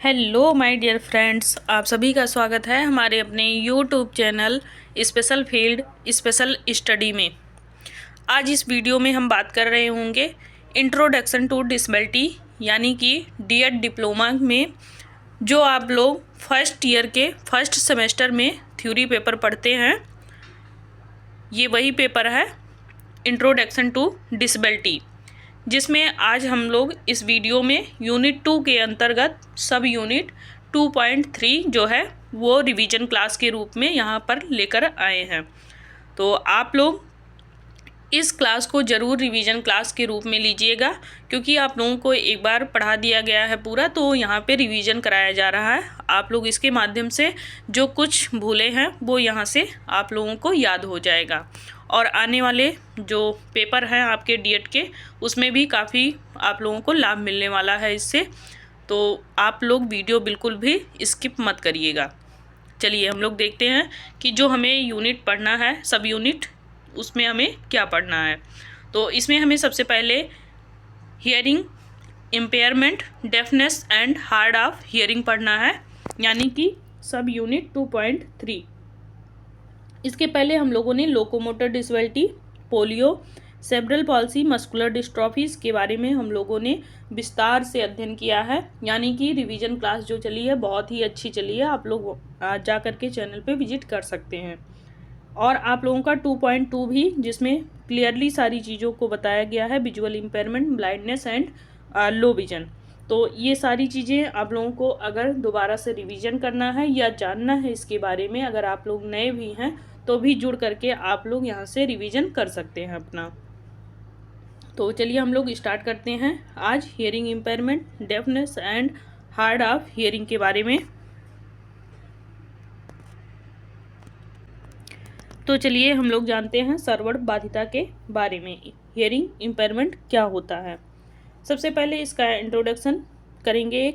Hello my dear friends, आप सभी का स्वागत है हमारे अपने YouTube channel special field special study में। आज इस वीडियो में हम बात कर रहे होंगे इंट्रोडक्शन टू डिसेबिलिटी यानी कि डीएड डिप्लोमा में जो आप लोग फर्स्ट ईयर के फर्स्ट सेमेस्टर में थ्योरी पेपर पढ़ते हैं, ये वही पेपर है इंट्रोडक्शन टू डिसेबिलिटी, जिसमें आज हम लोग इस वीडियो में यूनिट 2 के अंतर्गत सब यूनिट 2.3 जो है वो रिवीजन क्लास के रूप में यहाँ पर लेकर आए हैं। तो आप लोग इस क्लास को ज़रूर रिवीजन क्लास के रूप में लीजिएगा, क्योंकि आप लोगों को एक बार पढ़ा दिया गया है पूरा, तो यहाँ पे रिवीजन कराया जा रहा है। आप लोग इसके माध्यम से जो कुछ भूले हैं वो यहाँ से आप लोगों को याद हो जाएगा, और आने वाले जो पेपर हैं आपके डीएड के, उसमें भी काफ़ी आप लोगों को लाभ मिलने वाला है इससे। तो आप लोग वीडियो बिल्कुल भी स्किप मत करिएगा। चलिए हम लोग देखते हैं कि जो हमें यूनिट पढ़ना है, सब यूनिट, उसमें हमें क्या पढ़ना है। तो इसमें हमें सबसे पहले hearing impairment, deafness and hard of hearing पढ़ना है, यानी कि सब यूनिट 2.3। इसके पहले हम लोगों ने locomotor disability, polio, cerebral palsy, muscular dystrophies के बारे में हम लोगों ने विस्तार से अध्ययन किया है। यानी कि रिवीजन क्लास जो चली है बहुत ही अच्छी चली है, आप लोग जा करके चैनल पे विजिट कर सकते हैं। और आप लोगों का 2.2 भी, जिसमें क्लियरली सारी चीज़ों को बताया गया है, visual impairment, blindness and low vision. तो ये सारी चीज़ें आप लोगों को अगर दोबारा से रिवीजन करना है या जानना है इसके बारे में, अगर आप लोग नए भी हैं तो भी जुड़ करके आप लोग यहाँ से रिवीजन कर सकते हैं अपना। तो चलिए हम लोग स्टार्ट करते हैं आज hearing impairment, deafness and hard of hearing के बारे में। तो चलिए हम लोग जानते हैं श्रवण बाधिता के बारे में, हियरिंग इम्पेयरमेंट क्या होता है। सबसे पहले इसका इंट्रोडक्शन करेंगे,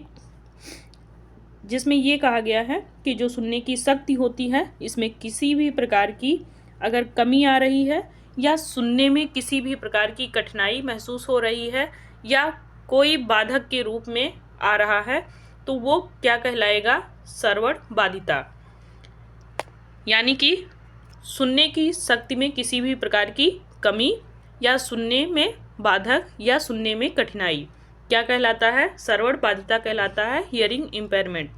जिसमें ये कहा गया है कि जो सुनने की शक्ति होती है, इसमें किसी भी प्रकार की अगर कमी आ रही है या सुनने में किसी भी प्रकार की कठिनाई महसूस हो रही है या कोई बाधक के रूप में आ रहा है, तो वो क्या कहलाएगा? श्रवण बाधिता। यानी कि सुनने की शक्ति में किसी भी प्रकार की कमी या सुनने में बाधक या सुनने में कठिनाई क्या कहलाता है? श्रवण बाधिता कहलाता है, हियरिंग इम्पेयरमेंट।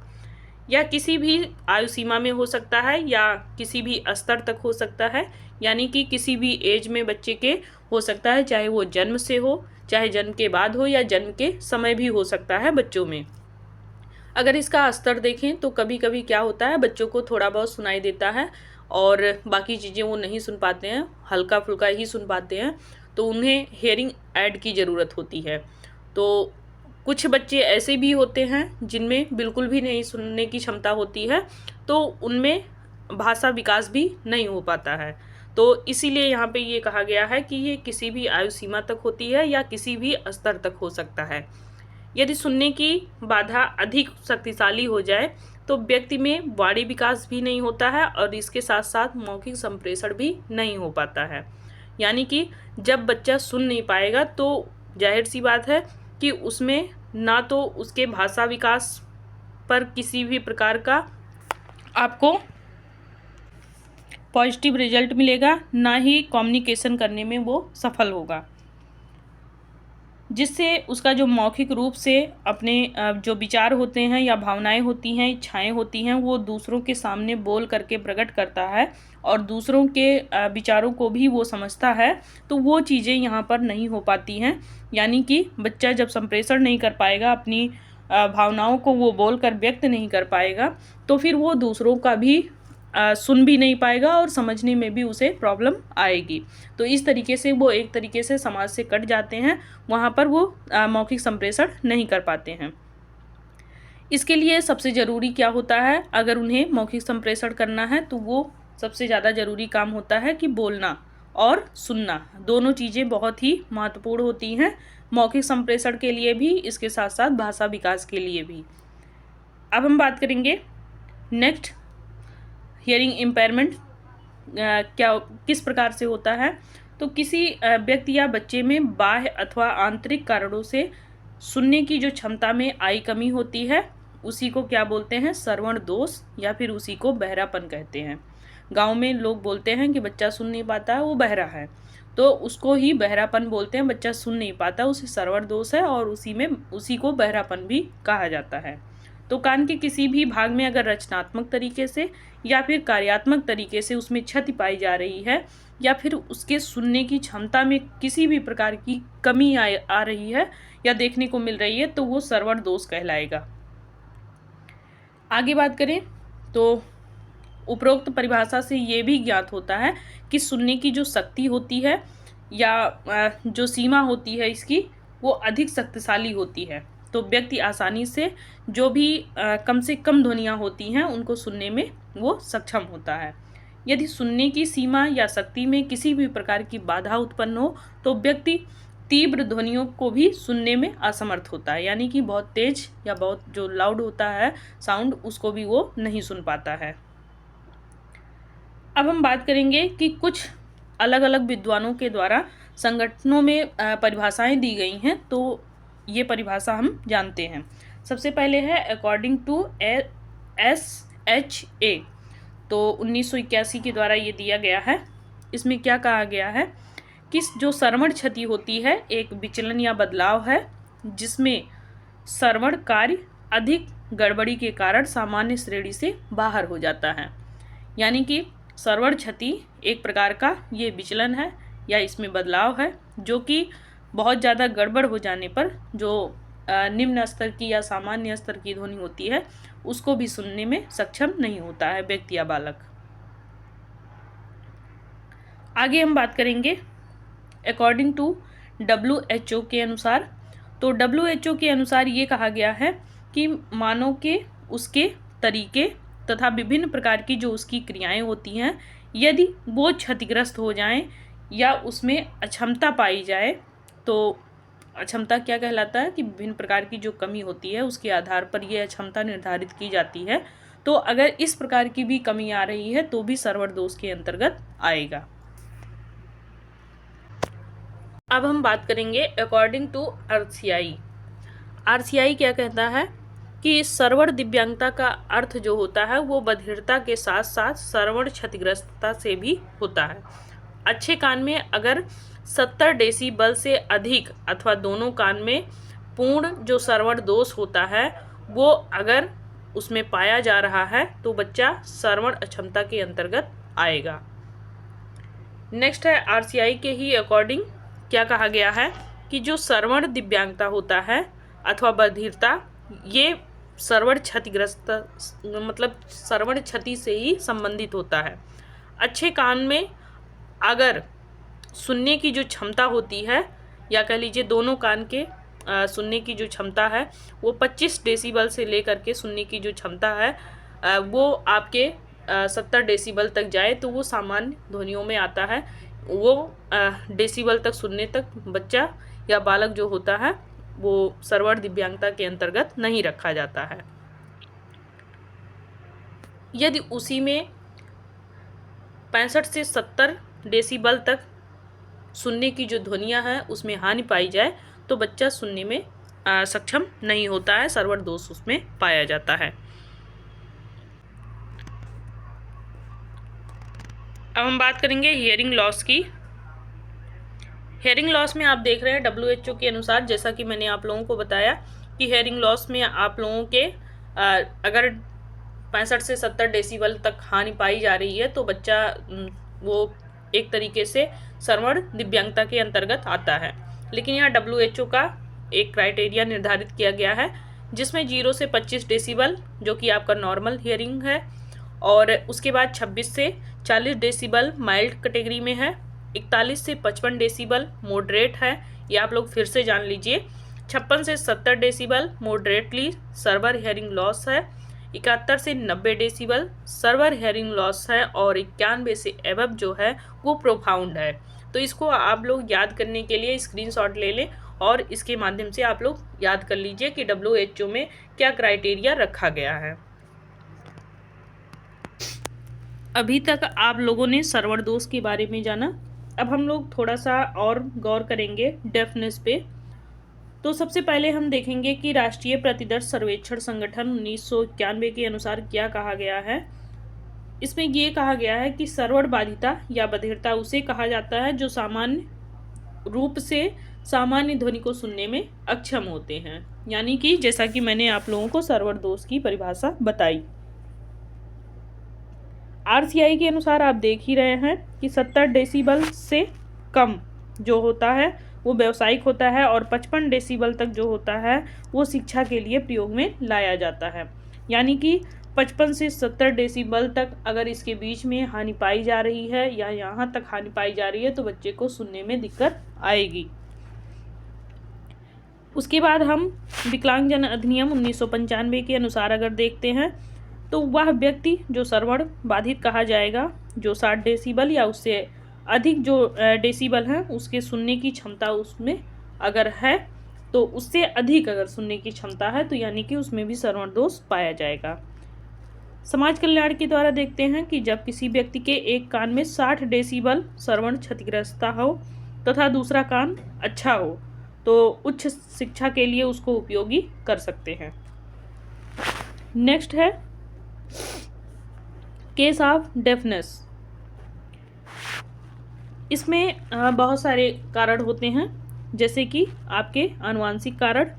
या किसी भी आयु सीमा में हो सकता है या किसी भी स्तर तक हो सकता है, यानी कि किसी भी एज में बच्चे के हो सकता है, चाहे वो जन्म से हो, चाहे जन्म के बाद हो या जन्म के समय भी हो सकता है बच्चों में। अगर इसका स्तर देखें तो कभी कभी क्या होता है, बच्चों को थोड़ा बहुत सुनाई देता है और बाकी चीज़ें वो नहीं सुन पाते हैं, हल्का फुल्का ही सुन पाते हैं, तो उन्हें हियरिंग ऐड की ज़रूरत होती है। तो कुछ बच्चे ऐसे भी होते हैं जिनमें बिल्कुल भी नहीं सुनने की क्षमता होती है, तो उनमें भाषा विकास भी नहीं हो पाता है। तो इसीलिए यहाँ पे ये कहा गया है कि ये किसी भी आयु सीमा तक होती है या किसी भी स्तर तक हो सकता है। यदि सुनने की बाधा अधिक शक्तिशाली हो जाए तो व्यक्ति में वाणी विकास भी नहीं होता है और इसके साथ साथ मौखिक संप्रेषण भी नहीं हो पाता है। यानी कि जब बच्चा सुन नहीं पाएगा तो जाहिर सी बात है कि उसमें ना तो उसके भाषा विकास पर किसी भी प्रकार का आपको पॉजिटिव रिजल्ट मिलेगा, ना ही कम्युनिकेशन करने में वो सफल होगा, जिससे उसका जो मौखिक रूप से अपने जो विचार होते हैं या भावनाएं होती हैं, इच्छाएं होती हैं, वो दूसरों के सामने बोल करके प्रकट करता है और दूसरों के विचारों को भी वो समझता है, तो वो चीज़ें यहाँ पर नहीं हो पाती हैं। यानी कि बच्चा जब संप्रेषण नहीं कर पाएगा, अपनी भावनाओं को वो बोल कर व्यक्त नहीं कर पाएगा, तो फिर वो दूसरों का भी सुन भी नहीं पाएगा और समझने में भी उसे प्रॉब्लम आएगी। तो इस तरीके से वो एक तरीके से समाज से कट जाते हैं, वहाँ पर वो मौखिक संप्रेषण नहीं कर पाते हैं। इसके लिए सबसे ज़रूरी क्या होता है, अगर उन्हें मौखिक संप्रेषण करना है तो वो सबसे ज़्यादा ज़रूरी काम होता है कि बोलना और सुनना, दोनों चीज़ें बहुत ही महत्वपूर्ण होती हैं मौखिक संप्रेषण के लिए भी, इसके साथ साथ भाषा विकास के लिए भी। अब हम बात करेंगे नेक्स्ट, हियरिंग इम्पेयरमेंट किस प्रकार से होता है। तो किसी व्यक्ति या बच्चे में बाह्य अथवा आंतरिक कारणों से सुनने की जो क्षमता में आई कमी होती है, उसी को क्या बोलते हैं, श्रवण दोष या फिर उसी को बहरापन कहते हैं। गांव में लोग बोलते हैं कि बच्चा सुन नहीं पाता है वो बहरा है, तो उसको ही बहरापन बोलते हैं। बच्चा सुन नहीं पाता उसे श्रवण दोष है और उसी को बहरापन भी कहा जाता है। तो कान के किसी भी भाग में अगर रचनात्मक तरीके से या फिर कार्यात्मक तरीके से उसमें क्षति पाई जा रही है या फिर उसके सुनने की क्षमता में किसी भी प्रकार की कमी आ रही है या देखने को मिल रही है तो वो श्रवण दोष कहलाएगा। आगे बात करें तो उपरोक्त परिभाषा से ये भी ज्ञात होता है कि सुनने की जो शक्ति होती है या जो सीमा होती है इसकी, वो अधिक शक्तिशाली होती है। तो व्यक्ति आसानी से जो भी कम से कम ध्वनियाँ होती हैं उनको सुनने में वो सक्षम होता है। यदि सुनने की सीमा या शक्ति में किसी भी प्रकार की बाधा उत्पन्न हो तो व्यक्ति तीव्र ध्वनियों को भी सुनने में असमर्थ होता है, यानी कि बहुत तेज या बहुत जो लाउड होता है साउंड उसको भी वो नहीं सुन पाता है। अब हम बात करेंगे कि कुछ अलग अलग विद्वानों के द्वारा संगठनों में परिभाषाएं दी गई हैं, तो ये परिभाषा हम जानते हैं। सबसे पहले है अकॉर्डिंग टू SHA, तो 1981 के द्वारा ये दिया गया है। इसमें क्या कहा गया है कि जो श्रवण क्षति होती है एक विचलन या बदलाव है जिसमें श्रवण कार्य अधिक गड़बड़ी के कारण सामान्य श्रेणी से बाहर हो जाता है। यानी कि श्रवण क्षति एक प्रकार का ये विचलन है या इसमें बदलाव है जो कि बहुत ज़्यादा गड़बड़ हो जाने पर जो निम्न स्तर की या सामान्य स्तर की ध्वनि होती है उसको भी सुनने में सक्षम नहीं होता है व्यक्ति या बालक। आगे हम बात करेंगे अकॉर्डिंग टू WHO के अनुसार। तो WHO के अनुसार ये कहा गया है कि मानव के उसके तरीके तथा विभिन्न प्रकार की जो उसकी क्रियाएं होती हैं यदि वो क्षतिग्रस्त हो जाएं या उसमें अक्षमता पाई जाए, तो अक्षमता क्या कहलाता है कि विभिन्न प्रकार की जो कमी होती है उसके आधार पर ये अक्षमता निर्धारित की जाती है। तो अगर इस प्रकार की भी कमी आ रही है तो भी श्रवण दोष के अंतर्गत आएगा। अब हम बात करेंगे अकॉर्डिंग टू RCI क्या कहता है कि श्रवण दिव्यांगता का अर्थ जो होता है वो बधिरता के साथ साथ श्रवण क्षतिग्रस्तता से भी होता है। अच्छे कान में अगर 70 डेसिबल से अधिक अथवा दोनों कान में पूर्ण जो श्रवण दोष होता है वो अगर उसमें पाया जा रहा है तो बच्चा श्रवण अक्षमता के अंतर्गत आएगा। नेक्स्ट है RCI के ही अकॉर्डिंग क्या कहा गया है कि जो श्रवण दिव्यांगता होता है अथवा बधिरता ये श्रवण क्षतिग्रस्त मतलब श्रवण क्षति से ही संबंधित होता है। अच्छे कान में अगर सुनने की जो क्षमता होती है या कह लीजिए दोनों कान के सुनने की जो क्षमता है वो 25 डेसिबल से लेकर के सुनने की जो क्षमता है वो आपके 70 डेसिबल तक जाए तो वो सामान्य ध्वनियों में आता है। वो डेसिबल तक सुनने तक बच्चा या बालक जो होता है वो श्रवण दिव्यांगता के अंतर्गत नहीं रखा जाता है। यदि उसी में 65 से 70 डेसिबल तक सुनने की जो ध्वनियाँ हैं उसमें हानि पाई जाए तो बच्चा सुनने में सक्षम नहीं होता है, श्रवण दोष उसमें पाया जाता है। अब हम बात करेंगे हियरिंग लॉस की। हेयरिंग लॉस में आप देख रहे हैं WHO के अनुसार, जैसा कि मैंने आप लोगों को बताया कि हेयरिंग लॉस में आप लोगों के अगर 65 से 70 डेसिबल तक हानि पाई जा रही है तो बच्चा वो एक तरीके से श्रवण दिव्यांगता के अंतर्गत आता है। लेकिन यहाँ WHO का एक क्राइटेरिया निर्धारित किया गया है जिसमें 0 से 25 डेसिबल जो कि आपका नॉर्मल हियरिंग है और उसके बाद 26 से 40 डेसिबल माइल्ड कैटेगरी में है, 41 से 55 डेसिबल मॉडरेट है, ये आप लोग फिर से जान लीजिए। 56 से 70 decibel moderately server hearing loss है, 71 से 90 डेसिबल सर्वर हेयरिंग लॉस है और 91 से एबव जो है वो प्रोफाउंड है। तो इसको आप लोग याद करने के लिए स्क्रीनशॉट ले लें और इसके माध्यम से आप लोग याद कर लीजिए कि WHO में क्या क्राइटेरिया रखा गया है। अभी तक आप लोगों ने श्रवण दोष के बारे में जाना, अब हम लोग थोड़ा सा और गौर करेंगे डेफनेस पे। तो सबसे पहले हम देखेंगे कि राष्ट्रीय प्रतिदर्श सर्वेक्षण संगठन 1991 के अनुसार क्या कहा गया है। इसमें ये कहा गया है कि श्रवण बाधिता या बधिरता उसे कहा जाता है जो सामान्य रूप से सामान्य ध्वनि को सुनने में अक्षम होते हैं, यानी कि जैसा कि मैंने आप लोगों को श्रवण दोष की परिभाषा बताई। आरसीआई के अनुसार आप देख ही रहे हैं कि 70 डेसिबल से कम जो होता है वो व्यावसायिक होता है और 55 डेसिबल तक जो होता है वो शिक्षा के लिए प्रयोग में लाया जाता है। यानी कि 55 से 70 डेसिबल तक अगर इसके बीच में हानि पाई जा रही है या यहाँ तक हानि पाई जा रही है तो बच्चे को सुनने में दिक्कत आएगी। उसके बाद हम विकलांगजन अधिनियम 1995 के अनुसार अगर देखते हैं तो वह व्यक्ति जो श्रवण बाधित कहा जाएगा, जो 60 डेसिबल या उससे अधिक जो डेसिबल हैं उसके सुनने की क्षमता उसमें अगर है तो उससे अधिक अगर सुनने की क्षमता है तो यानी कि उसमें भी श्रवण दोष पाया जाएगा। समाज कल्याण के द्वारा देखते हैं कि जब किसी व्यक्ति के एक कान में 60 डेसिबल श्रवण क्षतिग्रस्त हो तथा दूसरा कान अच्छा हो तो उच्च शिक्षा के लिए उसको उपयोगी कर सकते हैं। नेक्स्ट है केस ऑफ डेफनेस। इसमें बहुत सारे कारण होते हैं, जैसे कि आपके आनुवंशिक कारण।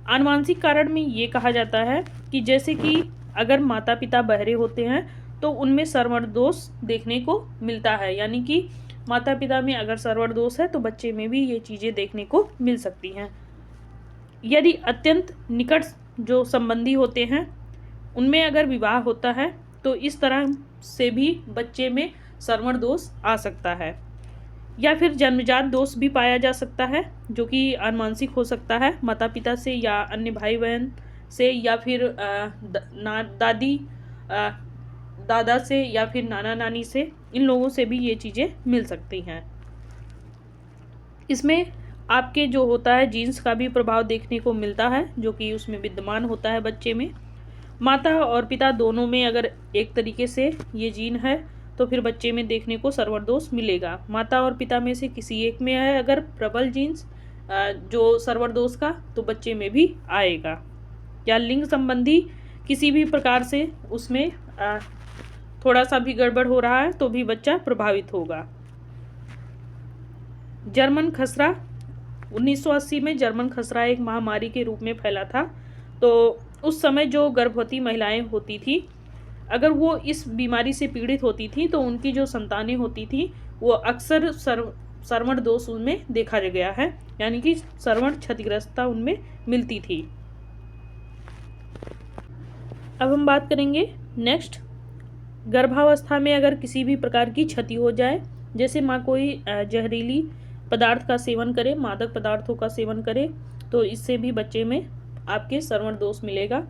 आनुवंशिक कारण में ये कहा जाता है कि जैसे कि अगर माता पिता बहरे होते हैं तो उनमें श्रवण दोष देखने को मिलता है, यानी कि माता पिता में अगर श्रवण दोष है तो बच्चे में भी ये चीज़ें देखने को मिल सकती हैं। यदि अत्यंत निकट जो संबंधी होते हैं उनमें अगर विवाह होता है तो इस तरह से भी बच्चे में श्रवण दोष आ सकता है। या फिर जन्मजात दोष भी पाया जा सकता है जो कि आनुवंशिक हो सकता है, माता पिता से या अन्य भाई बहन से या फिर दादा से या फिर नाना नानी से, इन लोगों से भी ये चीज़ें मिल सकती हैं। इसमें आपके जो होता है जीन्स का भी प्रभाव देखने को मिलता है जो कि उसमें विद्यमान होता है बच्चे में। माता और पिता दोनों में अगर एक तरीके से ये जीन है तो फिर बच्चे में देखने को श्रवण दोष मिलेगा। माता और पिता में से किसी एक में है अगर प्रबल जीन्स जो श्रवण दोष का तो बच्चे में भी आएगा। या लिंग संबंधी किसी भी प्रकार से उसमें थोड़ा सा भी गड़बड़ हो रहा है तो भी बच्चा प्रभावित होगा। जर्मन खसरा 1980 में जर्मन खसरा एक महामारी के रूप में फैला था। तो उस समय जो गर्भवती महिलाएं होती थी अगर वो इस बीमारी से पीड़ित होती थी तो उनकी जो संतानें होती थी वो अक्सर श्रवण दोष उनमें देखा गया है, यानी कि श्रवण क्षतिग्रस्तता उनमें मिलती थी। अब हम बात करेंगे नेक्स्ट, गर्भावस्था में अगर किसी भी प्रकार की क्षति हो जाए, जैसे माँ कोई जहरीली पदार्थ का सेवन करे, मादक पदार्थों का सेवन करे तो इससे भी बच्चे में आपके श्रवण दोष मिलेगा।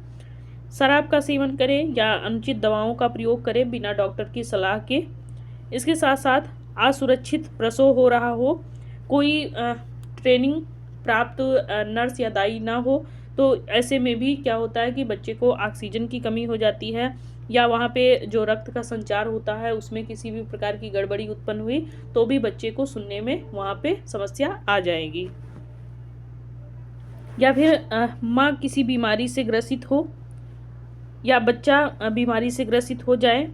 शराब का सेवन करे या अनुचित दवाओं का प्रयोग करे बिना डॉक्टर की सलाह के। इसके साथ साथ असुरक्षित प्रसव हो रहा हो, कोई ट्रेनिंग प्राप्त नर्स या दाई ना हो तो ऐसे में भी क्या होता है कि बच्चे को ऑक्सीजन की कमी हो जाती है या वहाँ पे जो रक्त का संचार होता है उसमें किसी भी प्रकार की गड़बड़ी उत्पन्न हुई तो भी बच्चे को सुनने में वहाँ पे समस्या आ जाएगी। या फिर माँ किसी बीमारी से ग्रसित हो या बच्चा बीमारी से ग्रसित हो जाए,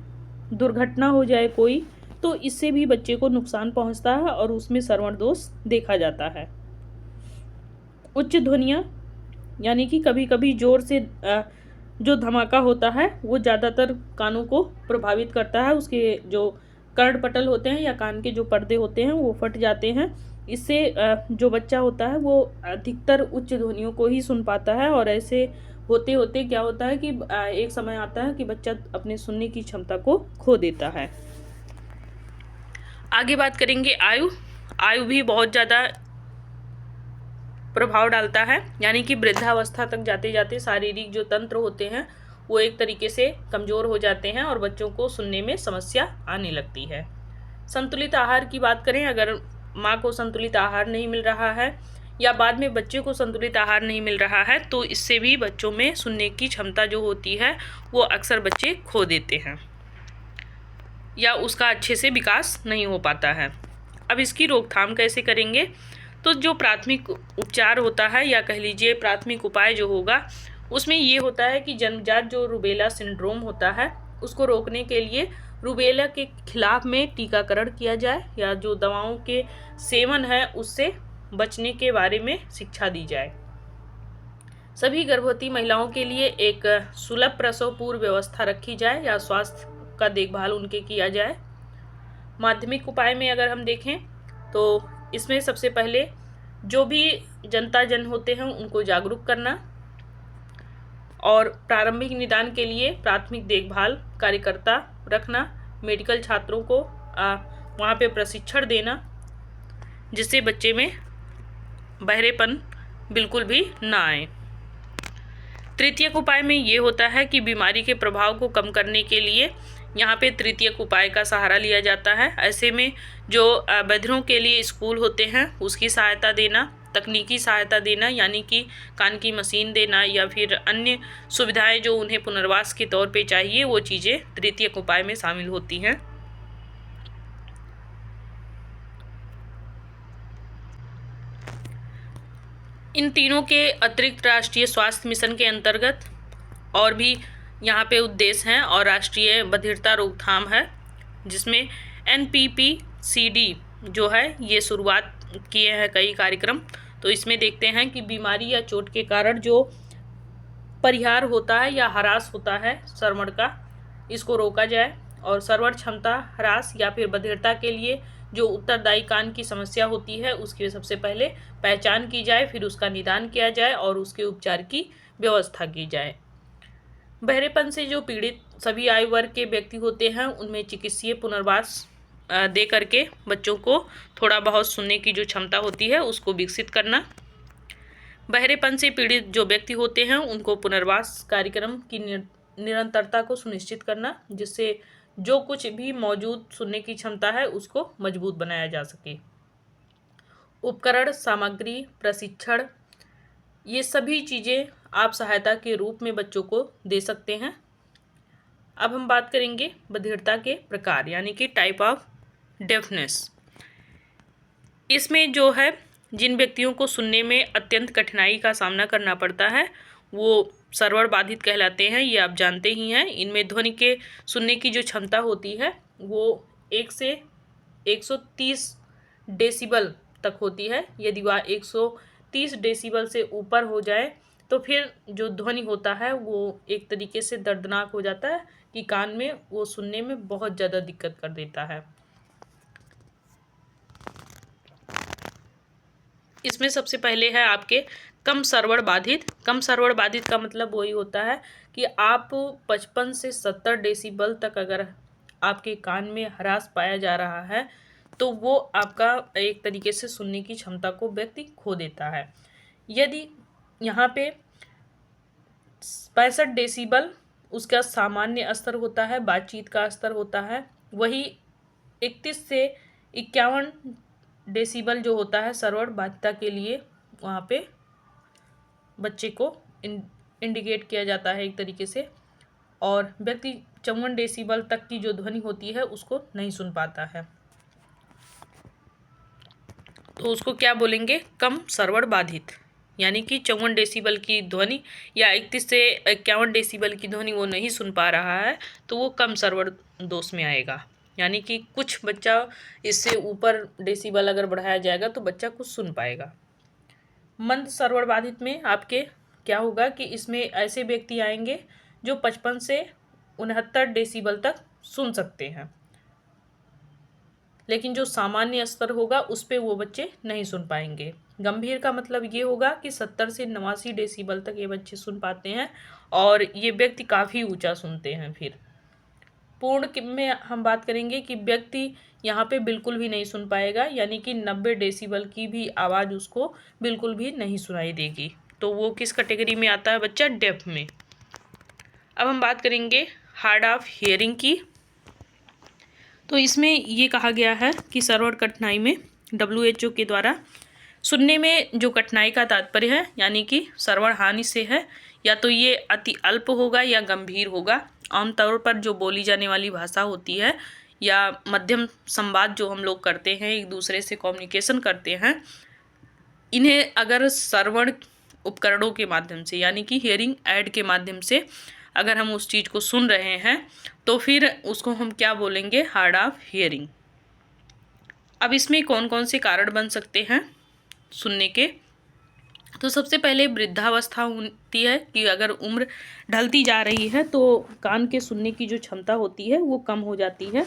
दुर्घटना हो जाए कोई, तो इससे भी बच्चे को नुकसान पहुंचता है और उसमें श्रवण दोष देखा जाता है। उच्च ध्वनियाँ, यानी कि कभी कभी जोर से जो धमाका होता है वो ज़्यादातर कानों को प्रभावित करता है, उसके जो कर्णपटल होते हैं या कान के जो पर्दे होते हैं वो फट जाते हैं। इससे जो बच्चा होता है वो अधिकतर उच्च ध्वनियों को ही सुन पाता है और ऐसे होते होते क्या होता है कि एक समय आता है कि बच्चा अपने सुनने की क्षमता को खो देता है। आगे बात करेंगे आयु। आयु भी बहुत ज़्यादा प्रभाव डालता है, यानी कि वृद्धावस्था तक जाते जाते शारीरिक जो तंत्र होते हैं वो एक तरीके से कमज़ोर हो जाते हैं और बच्चों को सुनने में समस्या आने लगती है। संतुलित आहार की बात करें, अगर माँ को संतुलित आहार नहीं मिल रहा है या बाद में बच्चे को संतुलित आहार नहीं मिल रहा है तो इससे भी बच्चों में सुनने की क्षमता जो होती है वो अक्सर बच्चे खो देते हैं या उसका अच्छे से विकास नहीं हो पाता है। अब इसकी रोकथाम कैसे करेंगे, तो जो प्राथमिक उपचार होता है या कह लीजिए प्राथमिक उपाय जो होगा उसमें ये होता है कि जन्मजात जो रूबेला सिंड्रोम होता है उसको रोकने के लिए रूबेला के खिलाफ में टीकाकरण किया जाए या जो दवाओं के सेवन है उससे बचने के बारे में शिक्षा दी जाए। सभी गर्भवती महिलाओं के लिए एक सुलभ प्रसव पूर्व व्यवस्था रखी जाए या स्वास्थ्य का देखभाल उनके किया जाए। माध्यमिक उपाय में अगर हम देखें तो इसमें सबसे पहले जो भी जनता जन होते हैं उनको जागरूक करना और प्रारंभिक निदान के लिए प्राथमिक देखभाल कार्यकर्ता रखना, मेडिकल छात्रों को वहाँ पे प्रशिक्षण देना जिससे बच्चे में बहरेपन बिल्कुल भी ना आए। तृतीयक उपाय में ये होता है कि बीमारी के प्रभाव को कम करने के लिए यहाँ पे तृतीयक उपाय का सहारा लिया जाता है। ऐसे में जो बधिरों के लिए स्कूल होते हैं उसकी सहायता देना, तकनीकी सहायता देना यानी कि कान की मशीन देना या फिर अन्य सुविधाएं जो उन्हें पुनर्वास के तौर पे चाहिए वो चीज़ें तृतीयक उपाय में शामिल होती हैं। इन तीनों के अतिरिक्त राष्ट्रीय स्वास्थ्य मिशन के अंतर्गत और भी यहाँ पे उद्देश्य हैं और राष्ट्रीय बधिरता रोकथाम है जिसमें NPPCD जो है ये शुरुआत किए हैं कई कार्यक्रम। तो इसमें देखते हैं कि बीमारी या चोट के कारण जो परिहार होता है या ह्रास होता है श्रवण का, इसको रोका जाए और श्रवण क्षमता ह्रास या फिर बधिरता के लिए जो उत्तरदायी कान की समस्या होती है उसकी सबसे पहले पहचान की जाए, फिर उसका निदान किया जाए और उसके उपचार की व्यवस्था की जाए। बहरेपन से जो पीड़ित सभी आयु वर्ग के व्यक्ति होते हैं उनमें चिकित्सीय पुनर्वास दे करके बच्चों को थोड़ा बहुत सुनने की जो क्षमता होती है उसको विकसित करना। बहरेपन से पीड़ित जो व्यक्ति होते हैं उनको पुनर्वास कार्यक्रम की निरंतरता को सुनिश्चित करना जिससे जो कुछ भी मौजूद सुनने की क्षमता है उसको मजबूत बनाया जा सके। उपकरण, सामग्री, प्रशिक्षण, ये सभी चीज़ें आप सहायता के रूप में बच्चों को दे सकते हैं। अब हम बात करेंगे बधिरता के प्रकार यानी कि टाइप ऑफ डेफनेस। इसमें जो है जिन व्यक्तियों को सुनने में अत्यंत कठिनाई का सामना करना पड़ता है वो श्रवण बाधित कहलाते हैं, ये आप जानते ही हैं। इनमें ध्वनि के सुनने की जो क्षमता होती है वो 1 से 130 डेसिबल तक होती है। यदि वह 130 डेसिबल से ऊपर हो जाए तो फिर जो ध्वनि होता है वो एक तरीके से दर्दनाक हो जाता है कि कान में वो सुनने में बहुत ज़्यादा दिक्कत कर देता है। इसमें सबसे पहले है आपके कम श्रवण बाधित। कम श्रवण बाधित का मतलब वही होता है कि आप 55 से 70 डेसिबल तक अगर आपके कान में ह्रास पाया जा रहा है तो वो आपका एक तरीके से सुनने की क्षमता को व्यक्ति खो देता है। यदि यहाँ पे 65 डेसिबल उसका सामान्य स्तर होता है, बातचीत का स्तर होता है, वही 31 से 51 डेसिबल जो होता है श्रवण बाधिता के लिए वहाँ पे बच्चे को इंडिकेट किया जाता है एक तरीके से, और व्यक्ति 54 डेसिबल तक की जो ध्वनि होती है उसको नहीं सुन पाता है तो उसको क्या बोलेंगे, कम श्रवण बाधित। यानी कि 54 डेसिबल की ध्वनि या 31 से 51 डेसिबल की ध्वनि वो नहीं सुन पा रहा है तो वो कम श्रवण दोष में आएगा। यानी कि कुछ बच्चा इससे ऊपर डेसिबल अगर बढ़ाया जाएगा तो बच्चा कुछ सुन पाएगा। मंद श्रवण बाधित में आपके क्या होगा कि इसमें ऐसे व्यक्ति आएंगे जो 55 से 69 डेसिबल तक सुन सकते हैं, लेकिन जो सामान्य स्तर होगा उस पे वो बच्चे नहीं सुन पाएंगे। गंभीर का मतलब ये होगा कि 70 से 89 डेसिबल तक ये बच्चे सुन पाते हैं और ये व्यक्ति काफ़ी ऊंचा सुनते हैं। फिर पूर्ण में हम बात करेंगे कि व्यक्ति यहाँ पे बिल्कुल भी नहीं सुन पाएगा, यानी कि 90 डेसिबल की भी आवाज़ उसको बिल्कुल भी नहीं सुनाई देगी। तो वो किस कैटेगरी में आता है बच्चा, डेफ में। अब हम बात करेंगे हार्ड ऑफ हियरिंग की। तो इसमें ये कहा गया है कि श्रवण कठिनाई में WHO के द्वारा सुनने में जो कठिनाई का तात्पर्य है यानी कि श्रवण हानि से है, या तो ये अति अल्प होगा या गंभीर होगा। आमतौर पर जो बोली जाने वाली भाषा होती है या मध्यम संवाद जो हम लोग करते हैं, एक दूसरे से कम्युनिकेशन करते हैं, इन्हें अगर श्रवण उपकरणों के माध्यम से यानी कि हियरिंग ऐड के माध्यम से अगर हम उस चीज़ को सुन रहे हैं तो फिर उसको हम क्या बोलेंगे, हार्ड ऑफ हियरिंग। अब इसमें कौन कौन से कारण बन सकते हैं सुनने के, तो सबसे पहले वृद्धावस्था होती है कि अगर उम्र ढलती जा रही है तो कान के सुनने की जो क्षमता होती है वो कम हो जाती है।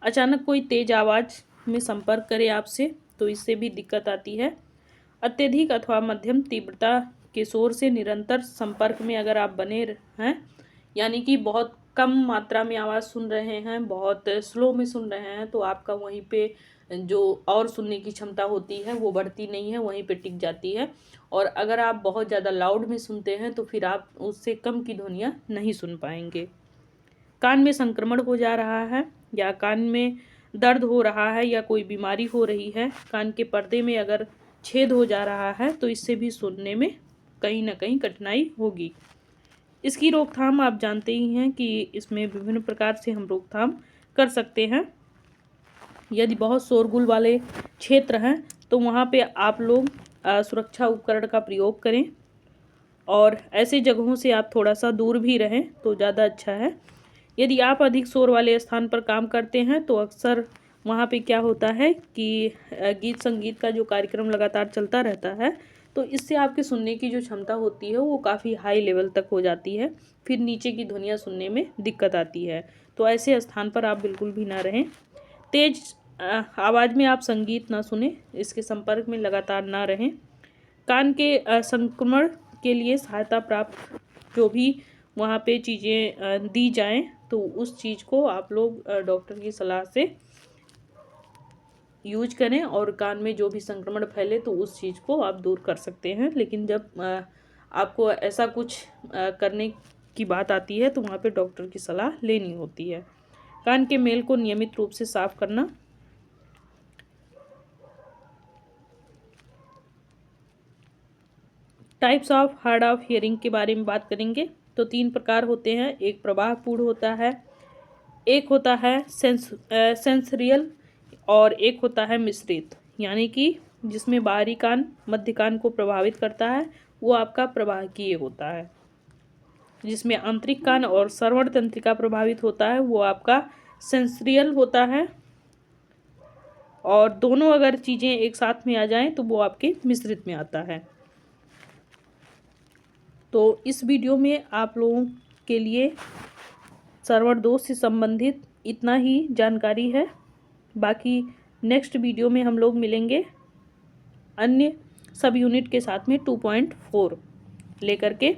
अचानक कोई तेज आवाज़ में संपर्क करे आपसे तो इससे भी दिक्कत आती है। अत्यधिक अथवा मध्यम तीव्रता के शोर से निरंतर संपर्क में अगर आप बने हैं, यानी कि बहुत कम मात्रा में आवाज़ सुन रहे हैं, बहुत स्लो में सुन रहे हैं, तो आपका वहीं पे जो और सुनने की क्षमता होती है वो बढ़ती नहीं है, वहीं पे टिक जाती है। और अगर आप बहुत ज़्यादा लाउड में सुनते हैं तो फिर आप उससे कम की ध्वनियाँ नहीं सुन पाएंगे। कान में संक्रमण हो जा रहा है या कान में दर्द हो रहा है या कोई बीमारी हो रही है, कान के पर्दे में अगर छेद हो जा रहा है तो इससे भी सुनने में कहीं ना कहीं कठिनाई होगी। इसकी रोकथाम आप जानते ही हैं कि इसमें विभिन्न प्रकार से हम रोकथाम कर सकते हैं। यदि बहुत शोरगुल वाले क्षेत्र हैं तो वहाँ पे आप लोग सुरक्षा उपकरण का प्रयोग करें और ऐसे जगहों से आप थोड़ा सा दूर भी रहें तो ज़्यादा अच्छा है। यदि आप अधिक शोर वाले स्थान पर काम करते हैं तो अक्सर वहाँ पे क्या होता है कि गीत संगीत का जो कार्यक्रम लगातार चलता रहता है तो इससे आपके सुनने की जो क्षमता होती है वो काफ़ी हाई लेवल तक हो जाती है, फिर नीचे की ध्वनियाँ सुनने में दिक्कत आती है। तो ऐसे स्थान पर आप बिल्कुल भी ना रहें। तेज आवाज़ में आप संगीत ना सुने, इसके संपर्क में लगातार ना रहें। कान के संक्रमण के लिए सहायता प्राप्त जो भी वहाँ पे चीज़ें दी जाएं तो उस चीज़ को आप लोग डॉक्टर की सलाह से यूज करें और कान में जो भी संक्रमण फैले तो उस चीज़ को आप दूर कर सकते हैं। लेकिन जब आपको ऐसा कुछ करने की बात आती है तो वहाँ पे डॉक्टर की सलाह लेनी होती है। कान के मेल को नियमित रूप से साफ करना। Types of hard of hearing के बारे में बात करेंगे तो 3 प्रकार होते हैं। एक प्रवाहपूर्ण होता है, एक होता है सेंसरियल और एक होता है मिश्रित, यानी कि जिसमें बाहरी कान मध्य कान को प्रभावित करता है वो आपका प्रवाहकीय होता है। जिसमें आंतरिक कान और श्रवण तंत्रिका प्रभावित होता है वो आपका सेंसरियल होता है। और दोनों अगर चीज़ें एक साथ में आ जाएं तो वो आपके मिश्रित में आता है। तो इस वीडियो में आप लोगों के लिए श्रवण दोष से संबंधित इतना ही जानकारी है। बाकी नेक्स्ट वीडियो में हम लोग मिलेंगे अन्य सब यूनिट के साथ में 2.4 लेकर के।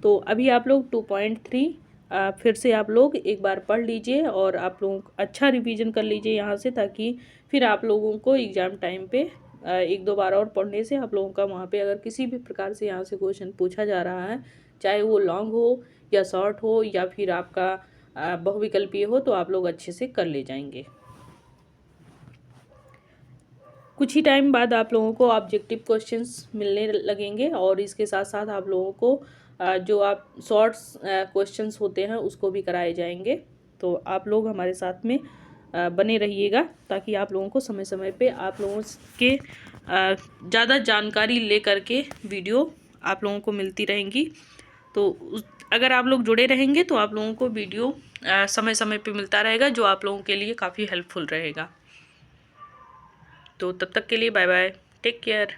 तो अभी आप लोग 2.3 फिर से आप लोग एक बार पढ़ लीजिए और आप लोग अच्छा रिवीजन कर लीजिए यहाँ से, ताकि फिर आप लोगों को एग्ज़ाम टाइम पे एक दो बार और पढ़ने से आप लोगों का वहाँ पे अगर किसी भी प्रकार से यहाँ से क्वेश्चन पूछा जा रहा है, चाहे वो लॉन्ग हो या शॉर्ट हो या फिर आपका बहुविकल्पीय हो, तो आप लोग अच्छे से कर ले जाएंगे। कुछ ही टाइम बाद आप लोगों को ऑब्जेक्टिव क्वेश्चंस मिलने लगेंगे और इसके साथ साथ आप लोगों को जो आप शॉर्ट्स क्वेश्चंस होते हैं उसको भी कराए जाएंगे। तो आप लोग हमारे साथ में बने रहिएगा ताकि आप लोगों को समय समय पे आप लोगों के ज़्यादा जानकारी ले करके वीडियो आप लोगों को मिलती रहेंगी। तो अगर आप लोग जुड़े रहेंगे तो आप लोगों को वीडियो समय समय पे मिलता रहेगा, जो आप लोगों के लिए काफ़ी हेल्पफुल रहेगा। तो तब तक के लिए बाय बाय, टेक केयर।